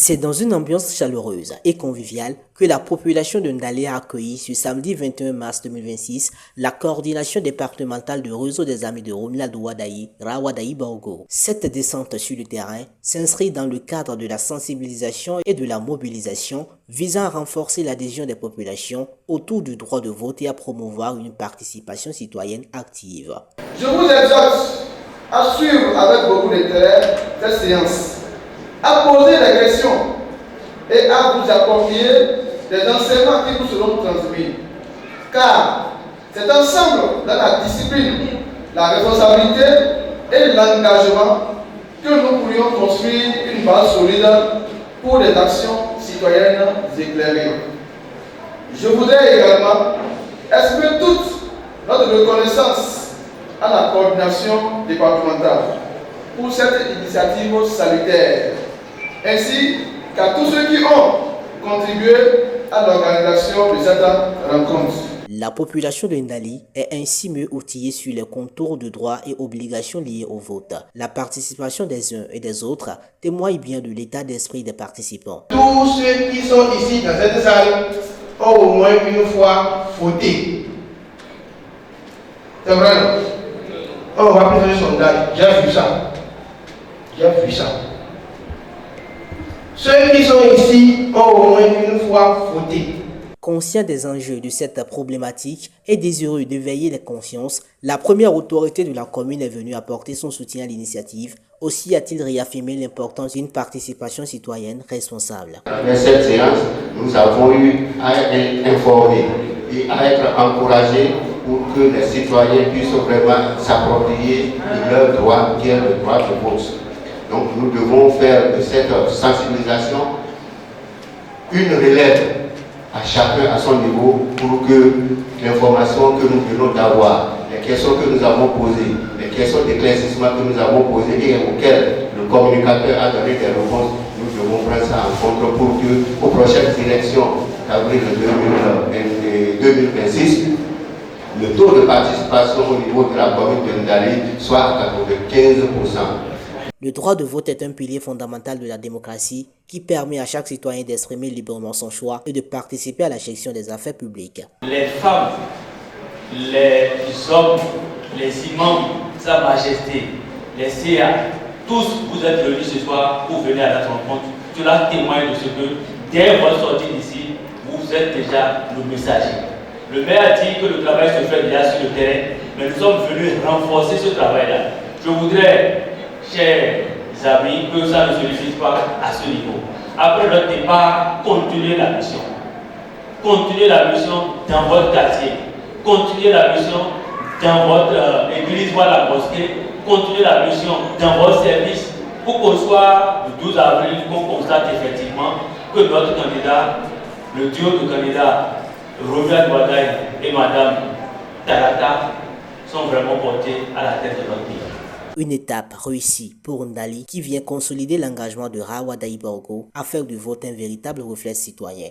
C'est dans une ambiance chaleureuse et conviviale que la population de Ndalé a accueilli ce samedi 21 mars 2026 la coordination départementale du réseau des amis de Ronald Wadayi, Rawadayi Borgo. Cette descente sur le terrain s'inscrit dans le cadre de la sensibilisation et de la mobilisation visant à renforcer l'adhésion des populations autour du droit de vote et à promouvoir une participation citoyenne active. Je vous exhorte à suivre avec beaucoup d'intérêt cette séance, à poser des questions et à vous approprier des enseignements qui vous seront transmis. Car c'est ensemble dans la discipline, la responsabilité et l'engagement que nous pourrions construire une base solide pour des actions citoyennes éclairées. Je voudrais également exprimer toute notre reconnaissance à la coordination départementale pour cette initiative salutaire, ainsi qu'à tous ceux qui ont contribué à l'organisation de cette rencontre. La population de Ndali est ainsi mieux outillée sur les contours de droits et obligations liées au vote. La participation des uns et des autres témoigne bien de l'état d'esprit des participants. Tous ceux qui sont ici dans cette salle ont au moins une fois voté. C'est vrai, non? On va plus faire un sondage. J'ai vu ça. J'ai vu ça. Ceux qui sont ici ont au moins une fois voté. Conscient des enjeux de cette problématique et désireux d'éveiller les consciences, la première autorité de la commune est venue apporter son soutien à l'initiative. Aussi a-t-il réaffirmé l'importance d'une participation citoyenne responsable. Dans cette séance, nous avons eu à être informés et à être encouragés pour que les citoyens puissent vraiment s'approprier de leur droit, qui est le droit de vote. Donc nous devons faire de cette sensibilisation une relève à chacun à son niveau pour que l'information que nous venons d'avoir, les questions que nous avons posées, les questions d'éclaircissement que nous avons posées et auxquelles le communicateur a donné des réponses, nous devons prendre ça en compte pour que aux prochaines élections d'avril 2026, le taux de participation au niveau de la commune de Ndali soit à 95%. Le droit de vote est un pilier fondamental de la démocratie qui permet à chaque citoyen d'exprimer librement son choix et de participer à la gestion des affaires publiques. Les femmes, les hommes, les imams, Sa Majesté, les CA, tous vous êtes réunis ce soir pour venir à la rencontre. Cela témoigne de ce que, dès votre sortie d'ici, vous êtes déjà le messager. Le maire a dit que le travail se fait déjà sur le terrain, mais nous sommes venus renforcer ce travail-là. Je voudrais, chers amis, que ça ne se limite pas à ce niveau. Après notre départ, continuez la mission. Continuez la mission dans votre quartier. Continuez la mission dans votre église, voire la mosquée. Continuez la mission dans votre service pour qu'au soir du 12 avril, qu'on constate effectivement que notre candidat, le duo de candidats, Ronald Wadayi et Madame Tarata, sont vraiment portés à la tête de notre pays. Une étape réussie pour Ndali qui vient consolider l'engagement de Rawadayi Borgo à faire du vote un véritable reflet citoyen.